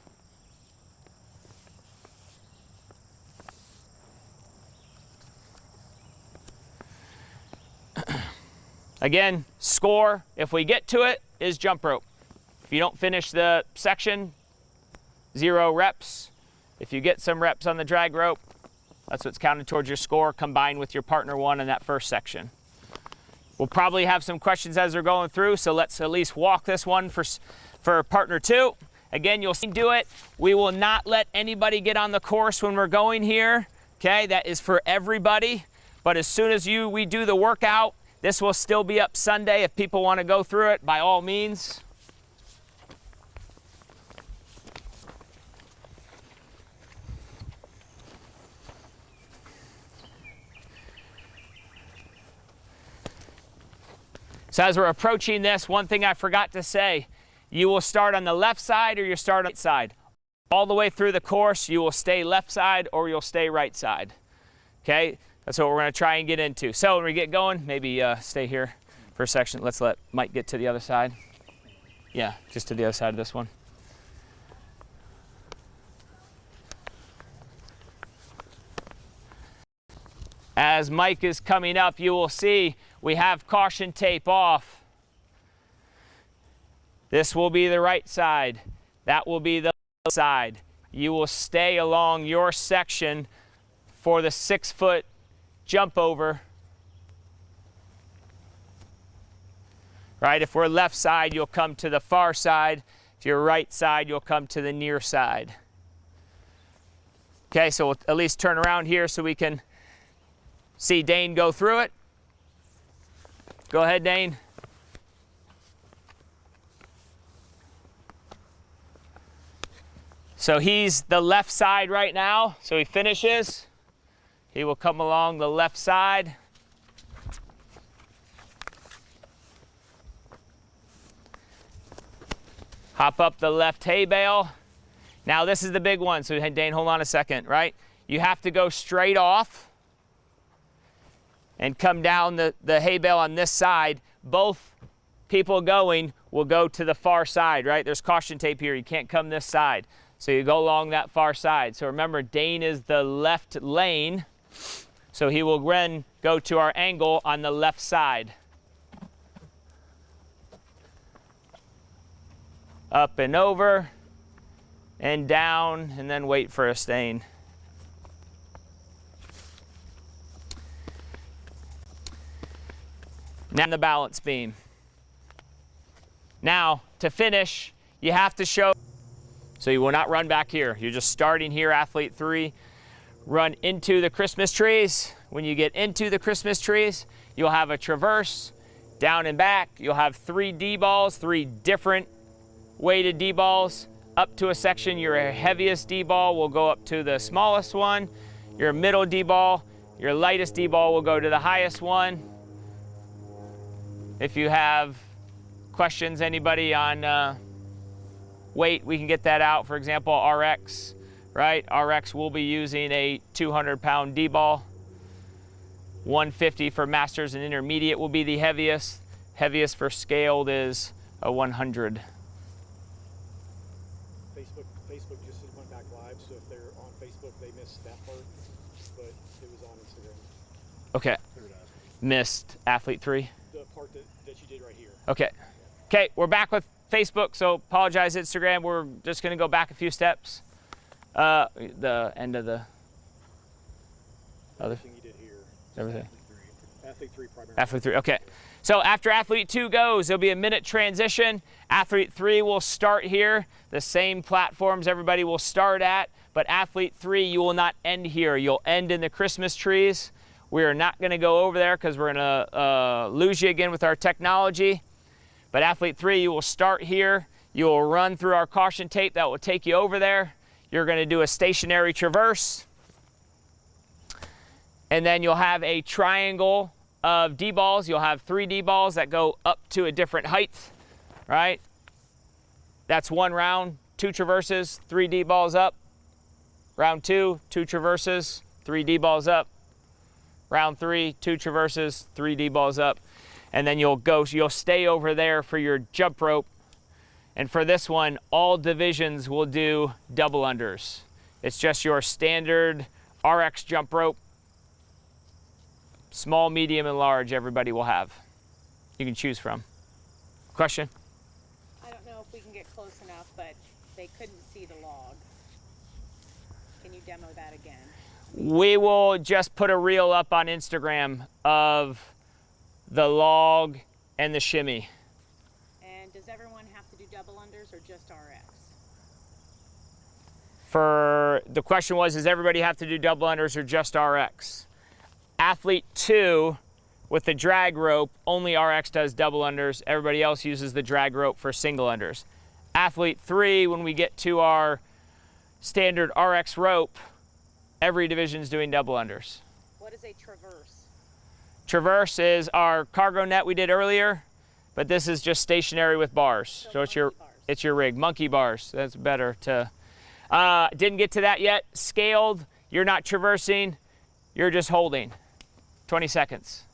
Again, score, if we get to it, is jump rope. If you don't finish the section, 0 reps. If you get some reps on the drag rope, that's what's counted towards your score, combined with your partner 1 in that first section. We'll probably have some questions as we're going through, so let's at least walk this one for partner 2. Again, you'll see do it. We will not let anybody get on the course when we're going here, okay? That is for everybody. But as soon as we do the workout, this will still be up Sunday. If people want to go through it, by all means. So as we're approaching this, one thing I forgot to say, you will start on the left side or you start on the right side. All the way through the course, you will stay left side or you'll stay right side. Okay? That's what we're going to try and get into. So when we get going, maybe stay here for a section. Let's let Mike get to the other side. Yeah, just to the other side of this one. As Mike is coming up, you will see we have caution tape off. This will be the right side. That will be the left side. You will stay along your section for the 6-foot jump over. Right, if we're left side, you'll come to the far side. If you're right side, you'll come to the near side. Okay, so we'll at least turn around here so we can see Dane go through it. Go ahead, Dane. So he's the left side right now, so he finishes. He will come along the left side. Hop up the left hay bale. Now this is the big one, so Dane, hold on a second, right? You have to go straight off and come down the hay bale on this side. Both people going will go to the far side, right? There's caution tape here, you can't come this side. So you go along that far side. So remember, Dane is the left lane, so he will then go to our angle on the left side. Up and over, and down, and then wait for a stain. Now the balance beam. Now, to finish, you have to show, so you will not run back here. You're just starting here, athlete 3. Run into the Christmas trees. When you get into the Christmas trees, you'll have a traverse, down and back. You'll have 3 D-balls, 3 different weighted D-balls. Up to a section, your heaviest D-ball will go up to the smallest one. Your middle D-ball, your lightest D-ball will go to the highest one. If you have questions, anybody on weight, we can get that out. For example, RX, right? RX will be using a 200-pound D-ball. 150 for masters and intermediate will be the heaviest. Heaviest for scaled is a 100. Facebook just went back live, so if they're on Facebook, they missed that part, but it was on Instagram. Okay. Missed athlete 3? The part that you did right here. Okay. Okay, we're back with Facebook, so apologize Instagram. We're just going to go back a few steps. The end of the other. Everything you did here. Everything. Athlete 3 primarily. Athlete 3, okay. So after athlete 2 goes, there'll be a minute transition. Athlete 3 will start here, the same platforms everybody will start at, but athlete 3, you will not end here. You'll end in the Christmas trees. We are not going to go over there because we're going to lose you again with our technology. But athlete 3, you will start here. You will run through our caution tape that will take you over there. You're going to do a stationary traverse. And then you'll have a triangle of D-balls. You'll have 3 D-balls that go up to a different height, right? That's 1 round, 2 traverses, 3 D-balls up. Round 2, 2 traverses, 3 D-balls up. Round 3, 2 traverses, 3 D-balls up. And then you'll stay over there for your jump rope. And for this one, all divisions will do double unders. It's just your standard RX jump rope. Small, medium, and large, everybody will have. You can choose from. Question? I don't know if we can get close enough, but they couldn't see the log. Can you demo that again? We will just put a reel up on Instagram of the log and the shimmy. And does everyone have to do double unders or just RX? For the question was, does everybody have to do double unders or just RX? Athlete 2 with the drag rope, only RX does double unders. Everybody else uses the drag rope for single unders. Athlete 3, when we get to our standard RX rope, every division is doing double unders. What is a traverse? Traverse is our cargo net we did earlier, but this is just stationary with bars. So it's your rig. Monkey bars. That's better to. Didn't get to that yet. Scaled. You're not traversing. You're just holding. 20 seconds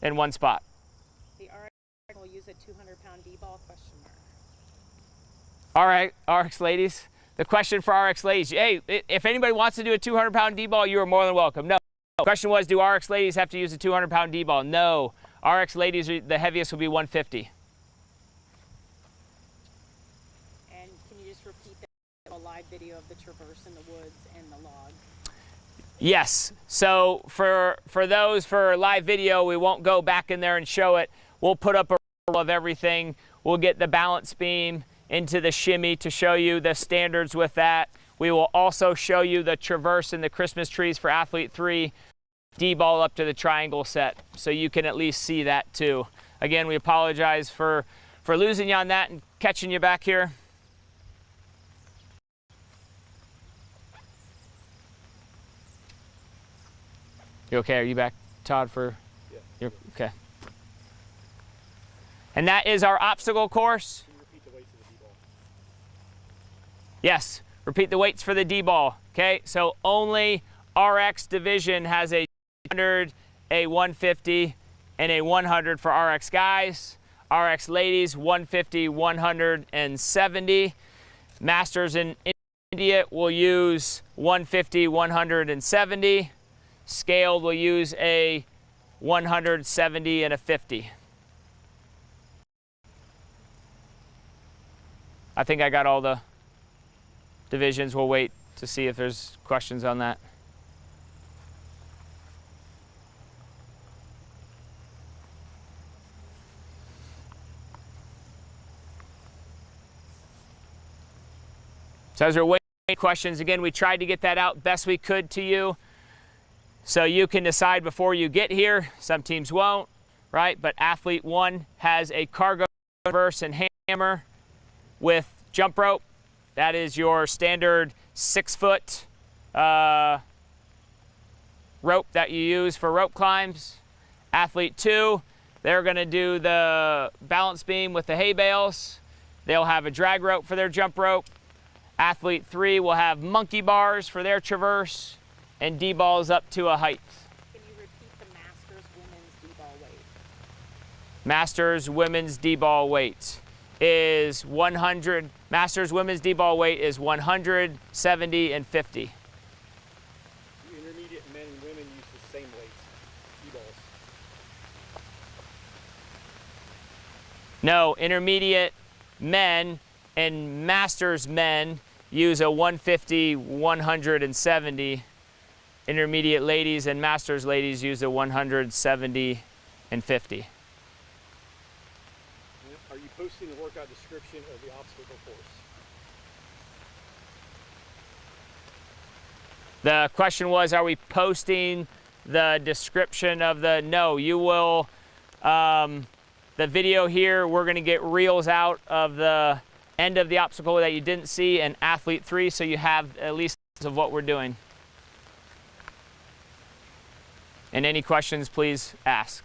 in one spot. The RX will use a 200-pound D-ball question mark. All right, RX ladies. The question for RX ladies, hey, if anybody wants to do a 200-pound D-ball, you are more than welcome. No. The question was, do RX ladies have to use a 200-pound D-ball? No. RX ladies, the heaviest will be 150. And can you just repeat that, a live video of the traverse in the woods and the log? Yes. So for those for live video, we won't go back in there and show it. We'll put up a roll of everything. We'll get the balance beam into the shimmy to show you the standards with that. We will also show you the traverse and the Christmas trees for athlete 3, D-ball up to the triangle set, so you can at least see that too. Again, we apologize for losing you on that and catching you back here. You okay? Are you back, Todd, for? Yeah. You're okay. And that is our obstacle course. Can you repeat the weights of the D-ball? Yes, repeat the weights for the D-ball, okay? So only RX division has a 100, a 150, and a 100 for RX guys. RX ladies, 150, 170. Masters and intermediate will use 150, 170. Scaled will use a 170 and a 50. I think I got all the divisions. We'll wait to see if there's questions on that. So as we're waiting for questions, again, we tried to get that out best we could to you. So you can decide before you get here. Some teams won't, right? But athlete 1 has a cargo traverse and hammer with jump rope. That is your standard 6-foot rope that you use for rope climbs. Athlete 2, they're going to do the balance beam with the hay bales. They'll have a drag rope for their jump rope. Athlete 3 will have monkey bars for their traverse and D-balls up to a height. Can you repeat the Masters women's D-ball weight? Masters women's D-ball weight is 100. Masters women's D-ball weight is 100, 70, and 50. The intermediate men and women use the same weights, D-balls. No, intermediate men and masters men use a 150, 170. Intermediate ladies and masters ladies use a 170 and 50. posting the workout description of the obstacle course? The question was, are we posting the description of the, no, you will, the video here, we're gonna get reels out of the end of the obstacle that you didn't see and athlete 3, so you have at least of what we're doing. And any questions, please ask.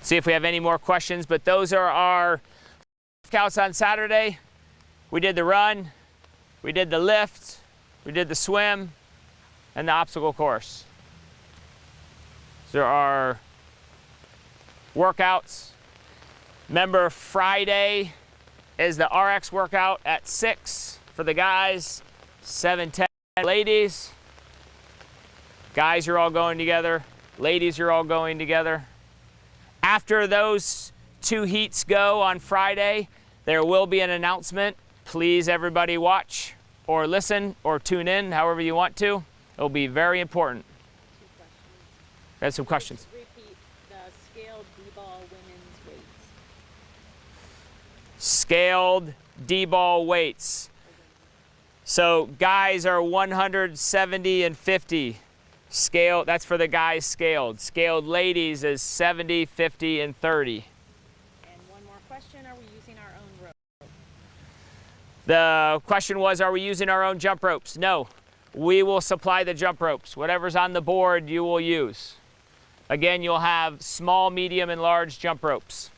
See if we have any more questions, but those are our workouts on Saturday. We did the run, we did the lift, we did the swim, and the obstacle course. There are workouts. Remember, Friday is the RX workout at 6 for the guys, 7:10 ladies. Guys are all going together. Ladies are all going together. After those 2 heats go on Friday, there will be an announcement. Please, everybody, watch or listen or tune in, however you want to. It'll be very important. 2 questions. I have some questions. Repeat the scaled D-ball women's weights. Scaled D-ball weights. So guys are 170 and 50. Scale, that's for the guys scaled. Scaled ladies is 70, 50, and 30. And one more question, are we using our own rope? The question was, are we using our own jump ropes? No, we will supply the jump ropes. Whatever's on the board, you will use. Again, you'll have small, medium, and large jump ropes.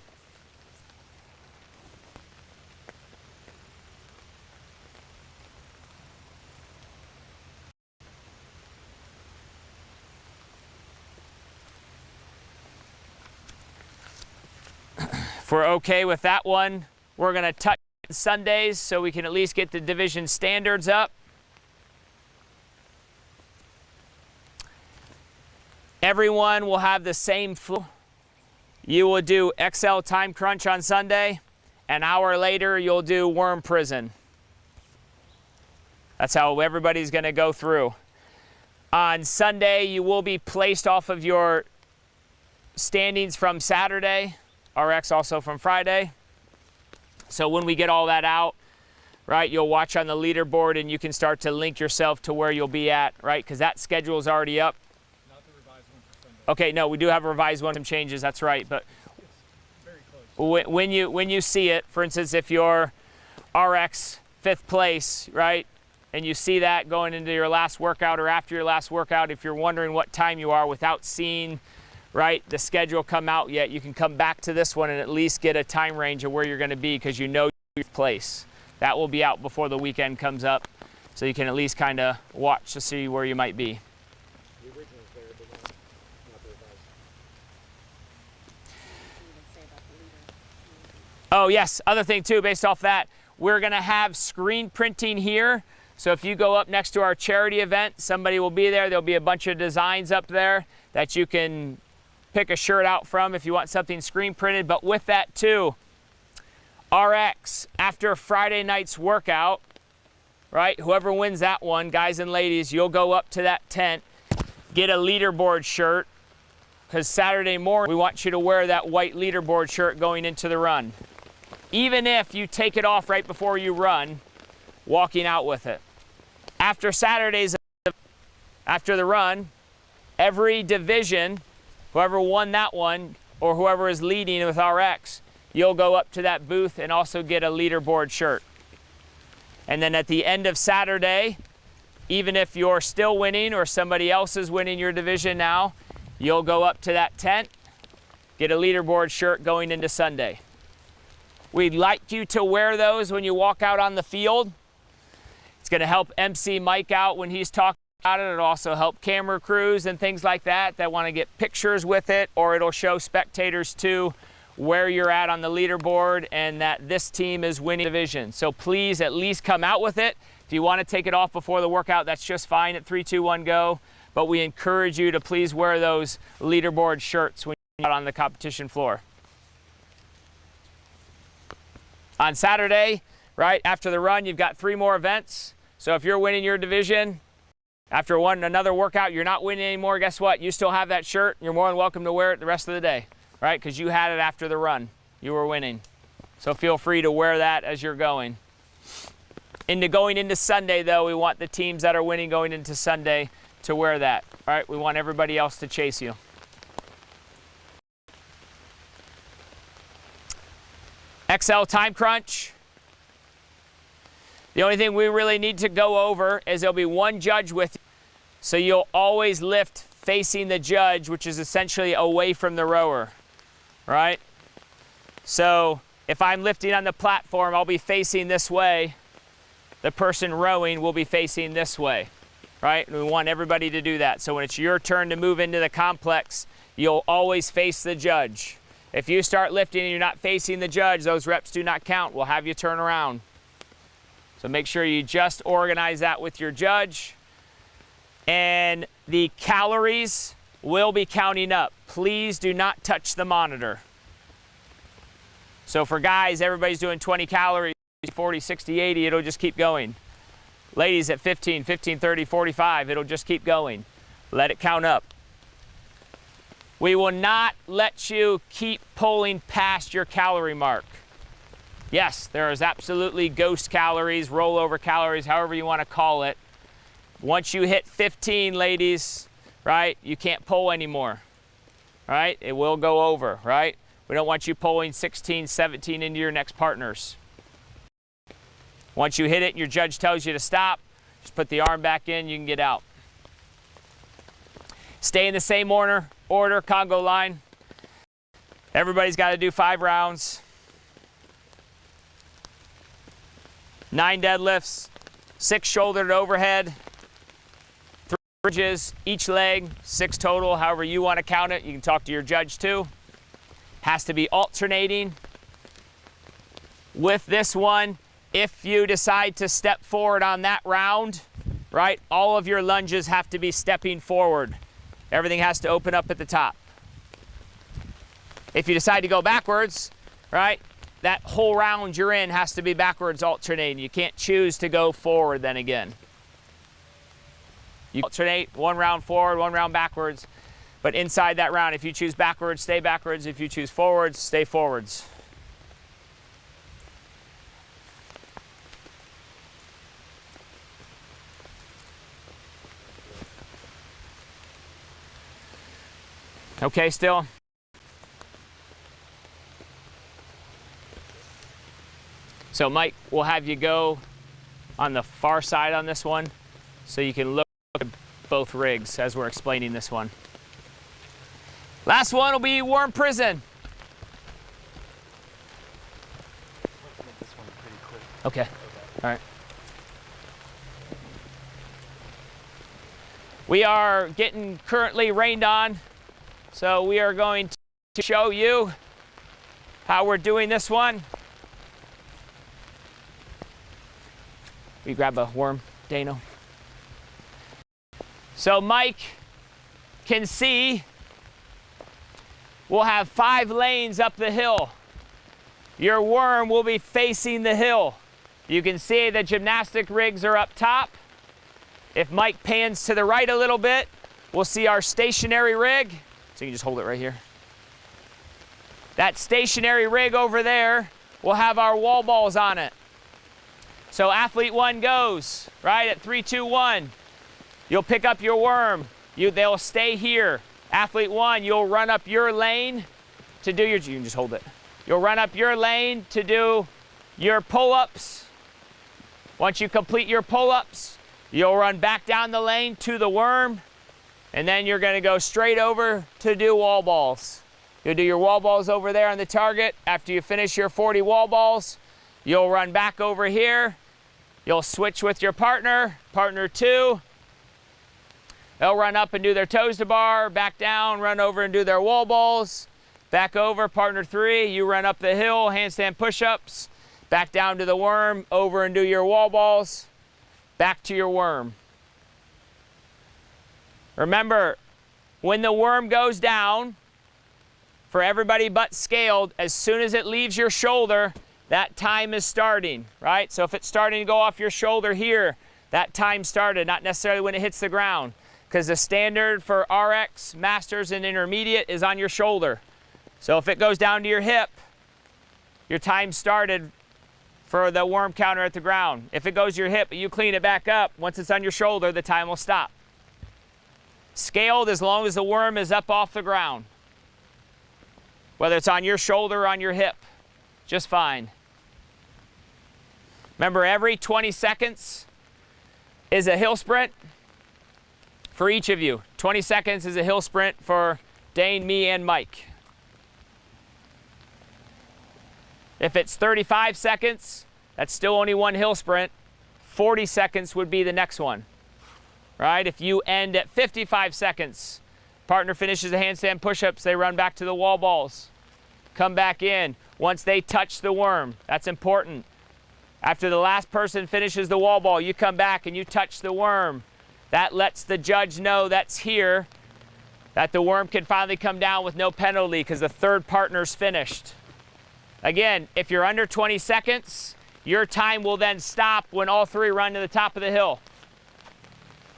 If we're okay with that one, we're going to touch Sundays so we can at least get the division standards up. Everyone will have the same flow. You will do XL time crunch on Sunday. An hour later, you'll do worm prison. That's how everybody's going to go through. On Sunday, you will be placed off of your standings from Saturday. RX also from Friday. So when we get all that out, right, you'll watch on the leaderboard and you can start to link yourself to where you'll be at, right? Because that schedule is already up. Not the revised one for Sunday. Okay, no, we do have a revised one, some changes, that's right. But It's very close. when you see it, for instance, if you're RX 5th place, right, and you see that going into your last workout or after your last workout, if you're wondering what time you are without seeing, right, the schedule come out yet, you can come back to this one and at least get a time range of where you're going to be because you know your place. That will be out before the weekend comes up, so you can at least kind of watch to see where you might be. The original's there, but not the revised. Oh yes, other thing too, based off that, we're going to have screen printing here. So if you go up next to our charity event, somebody will be there. There'll be a bunch of designs up there that you can pick a shirt out from if you want something screen printed. But with that too, RX, after Friday night's workout, right, whoever wins that one, guys and ladies, you'll go up to that tent, get a leaderboard shirt, because Saturday morning we want you to wear that white leaderboard shirt going into the run. Even if you take it off right before you run, walking out with it. After Saturday's, after the run, every division, whoever won that one or whoever is leading with RX, you'll go up to that booth and also get a leaderboard shirt. And then at the end of Saturday, even if you're still winning or somebody else is winning your division now, you'll go up to that tent, get a leaderboard shirt going into Sunday. We'd like you to wear those when you walk out on the field. It's going to help MC Mike out when he's talking about it. It'll also help camera crews and things like that want to get pictures with it, or it'll show spectators too where you're at on the leaderboard and that this team is winning division. So please at least come out with it. If you want to take it off before the workout, that's just fine at 3, 2, 1, go. But we encourage you to please wear those leaderboard shirts when you're out on the competition floor. On Saturday, right after the run, you've got 3 more events. So if you're winning your division, after another workout, you're not winning anymore, guess what? You still have that shirt. You're more than welcome to wear it the rest of the day, right? Because you had it after the run. You were winning. So feel free to wear that as you're going. Going into Sunday, though, we want the teams that are winning going into Sunday to wear that. All right, we want everybody else to chase you. XL time crunch. The only thing we really need to go over is there'll be one judge with you. So you'll always lift facing the judge, which is essentially away from the rower, right? So if I'm lifting on the platform, I'll be facing this way. The person rowing will be facing this way, right? And we want everybody to do that. So when it's your turn to move into the complex, you'll always face the judge. If you start lifting and you're not facing the judge, those reps do not count. We'll have you turn around. So make sure you just organize that with your judge. And the calories will be counting up. Please do not touch the monitor. So for guys, everybody's doing 20 calories, 40, 60, 80, it'll just keep going. Ladies at 15, 15, 30, 45, it'll just keep going. Let it count up. We will not let you keep pulling past your calorie mark. Yes, there is absolutely ghost calories, rollover calories, however you want to call it. Once you hit 15, ladies, right, you can't pull anymore, right? It will go over, right? We don't want you pulling 16, 17 into your next partners. Once you hit it and your judge tells you to stop, just put the arm back in, you can get out. Stay in the same order, Congo line. Everybody's got to do 5 rounds. 9 deadlifts, 6 shoulder to overhead, 3 bridges, each leg, 6 total, however you want to count it. You can talk to your judge too. Has to be alternating. With this one, if you decide to step forward on that round, right, all of your lunges have to be stepping forward. Everything has to open up at the top. If you decide to go backwards, right, that whole round you're in has to be backwards alternating. You can't choose to go forward then again. You alternate 1 round forward, 1 round backwards. But inside that round, if you choose backwards, stay backwards. If you choose forwards, stay forwards. Okay, still? So Mike, we'll have you go on the far side on this one so you can look at both rigs as we're explaining this one. Last one will be worm prison. Okay, all right. We are getting currently rained on, so we are going to show you how we're doing this one. Will you grab a worm, Dano? So Mike can see we'll have 5 lanes up the hill. Your worm will be facing the hill. You can see the gymnastic rigs are up top. If Mike pans to the right a little bit, we'll see our stationary rig. So you can just hold it right here. That stationary rig over there will have our wall balls on it. So athlete 1 goes, right, at 3, 2, 1. You'll pick up your worm. They'll stay here. Athlete 1, you'll run up your lane to do your, you can just hold it. You'll run up your lane to do your pull-ups. Once you complete your pull-ups, you'll run back down the lane to the worm, and then you're gonna go straight over to do wall balls. You'll do your wall balls over there on the target. After you finish your 40 wall balls, you'll run back over here. You'll switch with your partner, partner 2. They'll run up and do their toes to bar, back down, run over and do their wall balls. Back over, partner 3, you run up the hill, handstand push-ups, back down to the worm, over and do your wall balls, back to your worm. Remember, when the worm goes down, for everybody but scaled, as soon as it leaves your shoulder, that time is starting, right? So if it's starting to go off your shoulder here, that time started, not necessarily when it hits the ground. Because the standard for RX, Masters, and Intermediate is on your shoulder. So if it goes down to your hip, your time started for the worm counter at the ground. If it goes to your hip, but you clean it back up, once it's on your shoulder, the time will stop. Scaled as long as the worm is up off the ground. Whether it's on your shoulder or on your hip, just fine. Remember, every 20 seconds is a hill sprint for each of you. 20 seconds is a hill sprint for Dane, me, and Mike. If it's 35 seconds, that's still only one hill sprint. 40 seconds would be the next one, right? If you end at 55 seconds, partner finishes the handstand push-ups, they run back to the wall balls. Come back in. Once they touch the worm, that's important. After the last person finishes the wall ball, you come back and you touch the worm. That lets the judge know that's here, that the worm can finally come down with no penalty because the third partner's finished. Again, if you're under 20 seconds, your time will then stop when all three run to the top of the hill.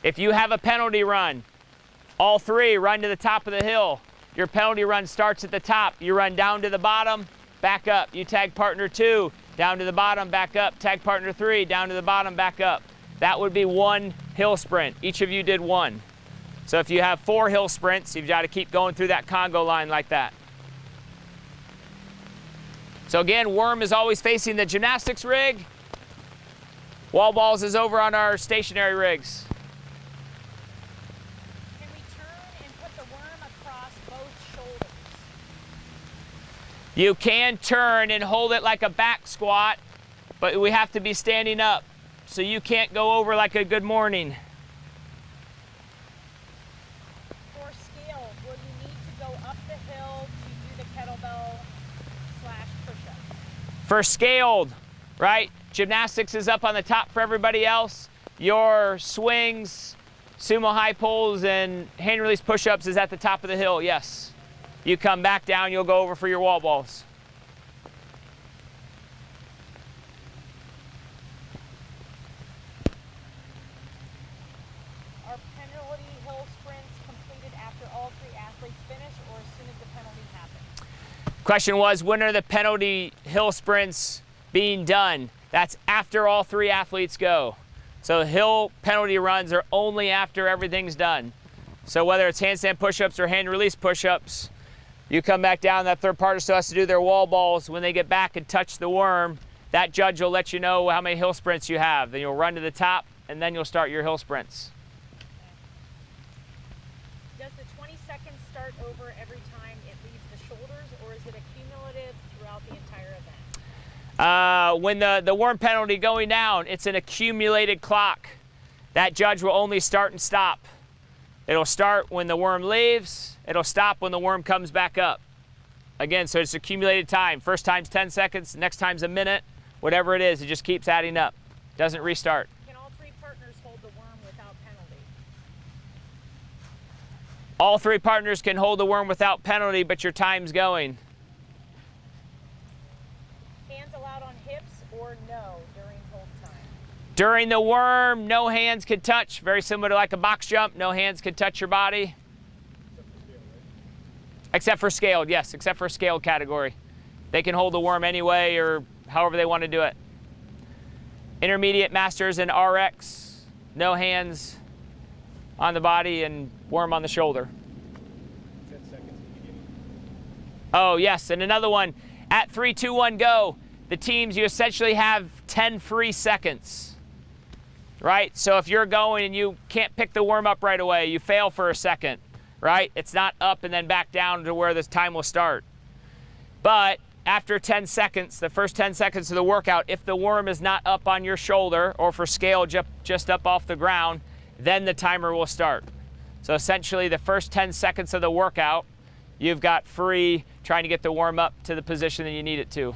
If you have a penalty run, all three run to the top of the hill. Your penalty run starts at the top. You run down to the bottom, back up. You tag partner 2, down to the bottom, back up. Tag partner 3, down to the bottom, back up. That would be one hill sprint. Each of you did one. So if you have 4 hill sprints, you've got to keep going through that Congo line like that. So again, worm is always facing the gymnastics rig. Wall balls is over on our stationary rigs. Can we turn and put the worm across both shoulders? You can turn and hold it like a back squat, but we have to be standing up. So you can't go over like a good morning. For scale, will you need to go up the hill to do the kettlebell / push-up? For scaled, right? Gymnastics is up on the top for everybody else. Your swings, sumo high pulls, and hand release push-ups is at the top of the hill, yes. You come back down, you'll go over for your wall balls. Are penalty hill sprints completed after all 3 athletes finish or as soon as the penalty happens? Question was, when are the penalty hill sprints being done? That's after all 3 athletes go. So hill penalty runs are only after everything's done. So whether it's handstand push-ups or hand release push-ups, you come back down, that third partner still has to do their wall balls. When they get back and touch the worm, that judge will let you know how many hill sprints you have. Then you'll run to the top, and then you'll start your hill sprints. Does the 20 seconds start over every time it leaves the shoulders, or is it accumulative throughout the entire event? When the worm penalty going down, it's an accumulated clock. That judge will only start and stop. It'll start when the worm leaves. It'll stop when the worm comes back up. Again, so it's accumulated time. First time's 10 seconds, next time's a minute. Whatever it is, it just keeps adding up. Doesn't restart. Can all 3 partners hold the worm without penalty? All 3 partners can hold the worm without penalty, but your time's going. Hands allowed on hips or no during hold time? During the worm, no hands can touch. Very similar to like a box jump, no hands can touch your body. Except for scaled, yes, except for scaled category. They can hold the worm anyway or however they want to do it. Intermediate, Masters, and RX, no hands on the body and worm on the shoulder. 10 seconds at the beginning. Oh, yes, and another one. At 3, 2, 1, go. The teams, you essentially have 10 free seconds, right? So if you're going and you can't pick the worm up right away, you fail for a second, right? It's not up and then back down to where this time will start. But after 10 seconds, the first 10 seconds of the workout, if the worm is not up on your shoulder or for scale just up off the ground, then the timer will start. So essentially the first 10 seconds of the workout, you've got free trying to get the worm up to the position that you need it to.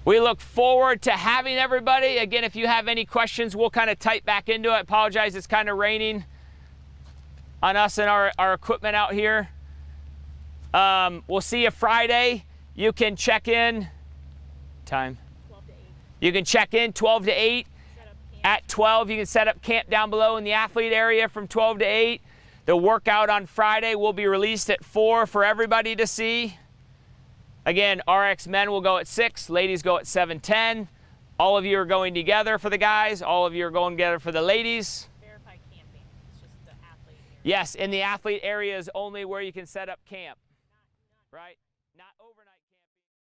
We look forward to having everybody. Again, if you have any questions, we'll kind of type back into it. I apologize, it's kind of raining. on us and our equipment out here. We'll see you Friday. You can check in. Time. 12 to 8. You can check in 12 to 8. Set up camp. At 12, you can set up camp down below in the athlete area from 12 to 8. The workout on Friday will be released at 4 for everybody to see. Again, RX men will go at 6, ladies go at 7:10. All of you are going together for the guys. All of you are going together for the ladies. Verify camping. It's just the athlete area. Yes, in the athlete area is only where you can set up camp. Right?